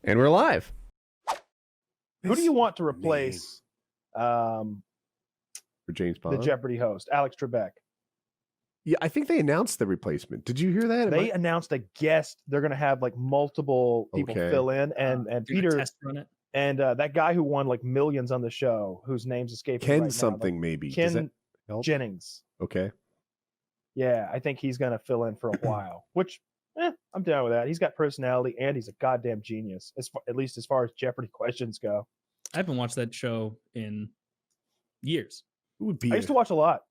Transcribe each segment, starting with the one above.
And we're live. Who do you want to replace for James Bond? the Jeopardy host, Alex Trebek? Yeah, I think they announced the replacement. Did you hear that? They announced a guest. They're going to have like multiple people fill in, and Peter test run it. And that guy who won like millions on the show, whose name's escaping Ken right something now, maybe. Ken Jennings. Okay. Yeah, I think he's going to fill in for a while, which I'm down with that. He's got personality, and he's a goddamn genius, at least as far as Jeopardy questions go. I haven't watched that show in years. Who would be? I used to watch a lot.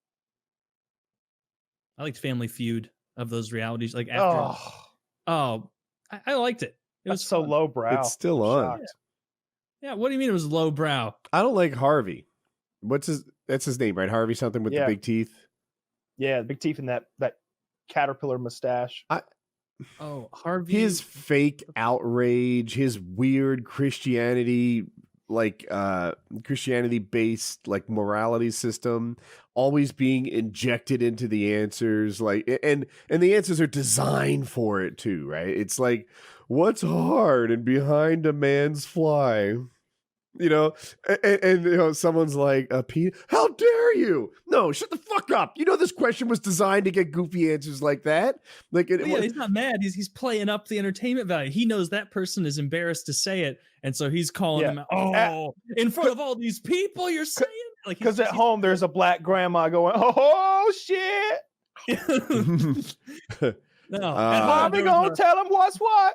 I liked Family Feud of those realities. Like after, I liked it. It was so lowbrow. It's still on. Yeah. What do you mean it was lowbrow? I don't like Harvey. That's his name, right? Harvey something with the big teeth. Yeah, the big teeth and that caterpillar mustache. Harvey. His fake outrage, his weird Christianity based like morality system always being injected into the answers, like and the answers are designed for it too, right? It's like, what's hard and behind a man's fly? You know, and you know, someone's like, how dare you? No, shut the fuck up. You know, this question was designed to get goofy answers like that. Like, he's not mad. He's playing up the entertainment value. He knows that person is embarrassed to say it, and so he's calling them out. Oh, in front of all these people, you're saying? Like, because at home there's a black grandma going, "Oh shit!" No, Harvey gonna tell him what's what.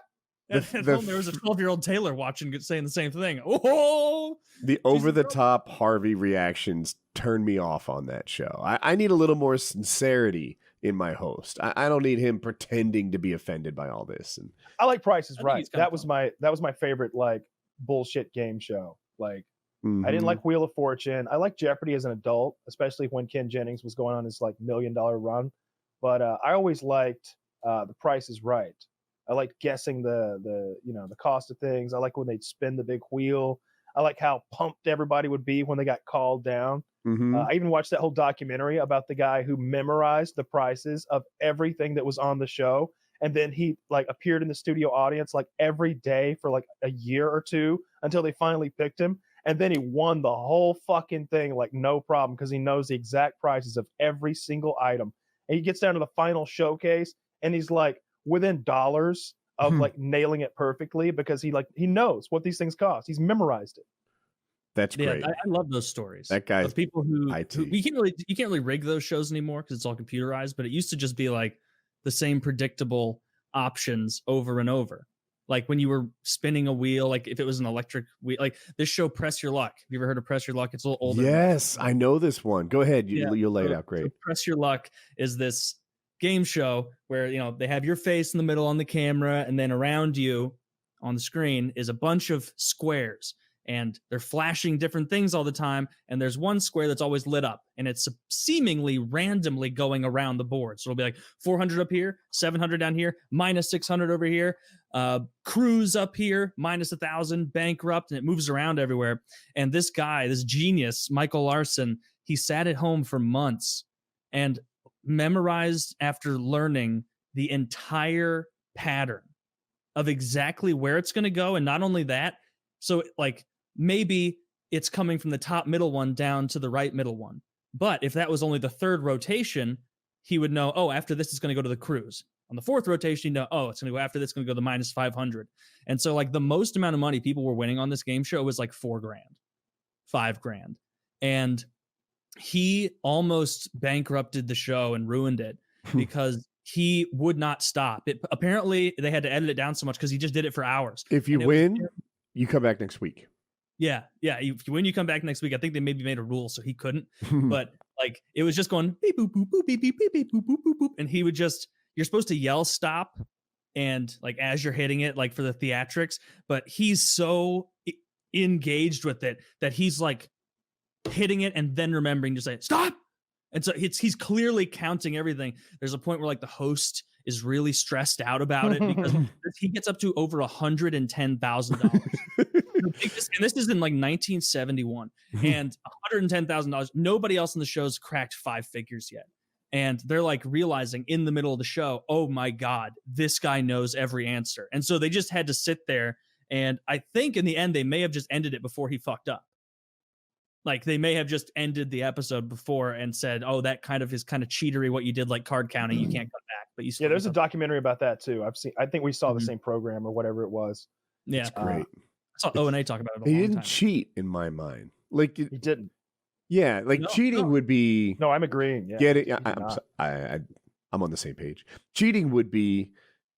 At home, there was a 12-year-old Taylor watching, saying the same thing. Oh, the over-the-top Harvey reactions turn me off on that show. I need a little more sincerity in my host. I don't need him pretending to be offended by all this. And I like Price is Right. That was my favorite like bullshit game show. Like I didn't like Wheel of Fortune. I liked Jeopardy as an adult, especially when Ken Jennings was going on his like $1 million run. But I always liked The Price is Right. I liked guessing the cost of things. I like when they'd spin the big wheel. I like how pumped everybody would be when they got called down. I even watched that whole documentary about the guy who memorized the prices of everything that was on the show. And then he like appeared in the studio audience like every day for like a year or two until they finally picked him. And then he won the whole fucking thing like no problem because he knows the exact prices of every single item. And he gets down to the final showcase and he's like, within dollars of like nailing it perfectly because he knows what these things cost. He's memorized it. That's great. I love those stories. That guy's of people who you can't really rig those shows anymore because it's all computerized. But it used to just be like the same predictable options over and over. Like when you were spinning a wheel, like if it was an electric wheel, like this show, Press Your Luck. Have you ever heard of Press Your Luck? It's a little older. Yes, I know this one. Go ahead. You'll lay it out great. So Press Your Luck is this game show where they have your face in the middle on the camera, and then around you on the screen is a bunch of squares, and they're flashing different things all the time. And there's one square that's always lit up, and it's seemingly randomly going around the board. So it'll be like 400 up here, 700 down here, minus 600 over here, cruise up here, minus 1,000, bankrupt, and it moves around everywhere. And this guy, this genius, Michael Larson, he sat at home for months and memorized after learning the entire pattern of exactly where it's going to go. And not only that, so like maybe it's coming from the top middle one down to the right middle one. But if that was only the third rotation, he would know, oh, after this is going to go to the cruise. On the fourth rotation, you know, oh, it's going to go after this, it's going to go to the minus 500. And so like the most amount of money people were winning on this game show was like $4,000, $5,000. And he almost bankrupted the show and ruined it because he would not stop. Apparently, they had to edit it down so much because he just did it for hours. If you win, you come back next week. Yeah. If you win, you come back next week. I think they maybe made a rule so he couldn't. But like it was just going beep boop boop boop beep beep beep beep boop boop boop boop, and he would just. You're supposed to yell stop, and like as you're hitting it, like for the theatrics. But he's so engaged with it that he's like hitting it and then remembering to say stop. And so he's clearly counting everything. There's a point where like the host is really stressed out about it because he gets up to over $110,000. And this is in like 1971 and $110,000. Nobody else in the show's cracked 5 figures yet. And they're like realizing in the middle of the show, oh my God, this guy knows every answer. And so they just had to sit there And I think in the end, they may have just ended it before he fucked up. Like they may have just ended the episode before and said, "Oh, that kind of is kind of cheatery. What you did, like card counting, you can't come back." But you still there's a documentary about that too. I think we saw the Mhm. same program or whatever it was. Yeah, It's great. I saw O and A talk about it. He didn't cheat in my mind. Like He didn't. yeah, like No, cheating no. would be No, I'm agreeing. Yeah, get it. he did I'm, not. I'm on the same page. Cheating would be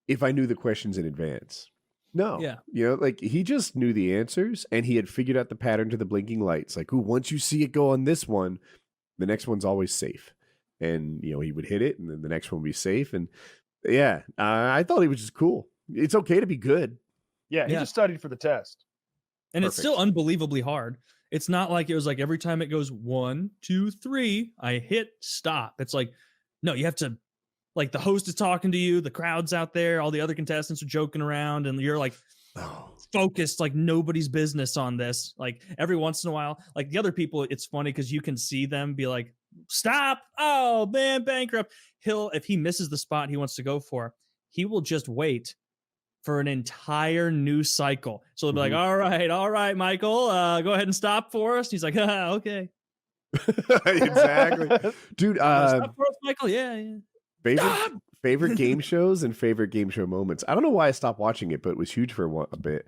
if I knew the questions in advance. No, Yeah. you know, like he just knew the answers and he had figured out the pattern to the blinking lights. Like, ooh, once you see it go on this one, the next one's always safe. And you know, he would hit it, and then the next one would be safe. And yeah, I thought he was just cool. It's okay to be good. Yeah, he Yeah. just studied for the test. And it's still Perfect. unbelievably hard. It's not like it was like every time it goes 1, 2, 3, I hit stop. It's like, no, you have to, like the host is talking to you, the crowd's out there, all the other contestants are joking around, and you're like focused like nobody's business on this. Like every once in a while, like the other people, it's funny because you can see them be like, stop. Oh man, bankrupt. If he misses the spot he wants to go for, he will just wait for an entire new cycle. So they'll be like, all right, Michael, go ahead and stop for us. He's like, okay. Exactly. Dude, Stop for us, Michael. Yeah. favorite game shows and favorite game show moments. I don't know why I stopped watching it, but it was huge for a bit.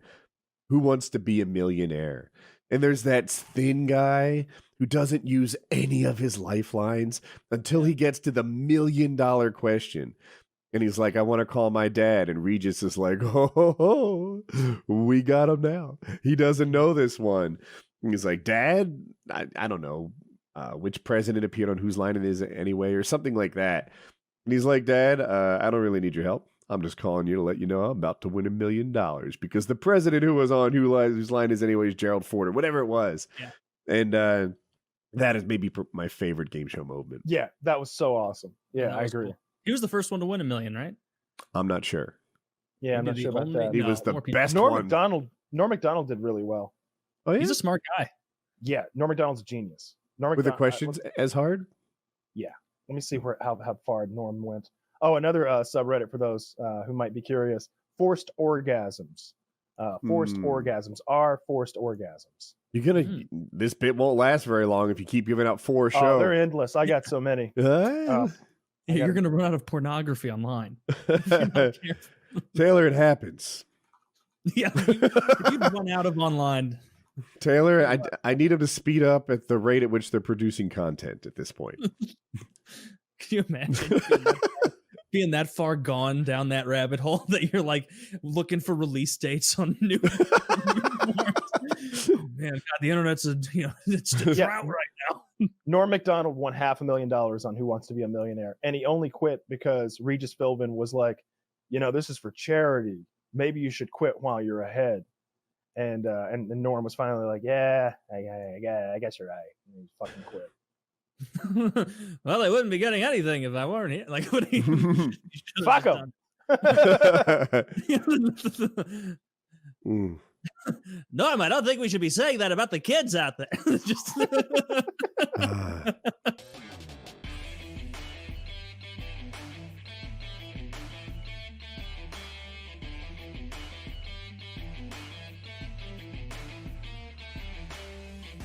Who Wants to Be a Millionaire? And there's that thin guy who doesn't use any of his lifelines until he gets to the $1 million question. And he's like, I want to call my dad. And Regis is like, oh, we got him now. He doesn't know this one. And he's like, Dad, I don't know which president appeared on Whose Line It Is Anyway, or something like that. And he's like, Dad, I don't really need your help. I'm just calling you to let you know I'm about to win $1 million because the president who was on Whose Line Is Anyway is Gerald Ford or whatever it was. Yeah. And that is maybe my favorite game show moment. Yeah, that was so awesome. Yeah, I agree. Cool. He was the first one to win $1 million, right? I'm not sure. Yeah, I'm not sure about that. He was the best Norm one. Norm Macdonald did really well. Oh, yeah? He's a smart guy. Yeah, Norm Macdonald's a genius. Were the questions as hard? Yeah. Let me see how far Norm went. Oh, another subreddit for those who might be curious. Forced orgasms. Forced orgasms are forced orgasms. You're gonna. This bit won't last very long if you keep giving out 4 shows. Oh, they're endless. I got so many. You're gonna run out of pornography online. Taylor, it happens. Yeah, if you run out of online. Taylor, I need him to speed up at the rate at which they're producing content at this point. Can you imagine being that far gone down that rabbit hole that you're like looking for release dates on new oh, man, God, the internet's it's a drought right now. Norm Macdonald won $500,000 on Who Wants to Be a Millionaire, and he only quit because Regis Philbin was like, this is for charity. Maybe you should quit while you're ahead. And Norm was finally like, yeah, I guess you're right. And he fucking quit. Well, they wouldn't be getting anything if I weren't here. Like, what he fuck him. Norm, I don't think we should be saying that about the kids out there.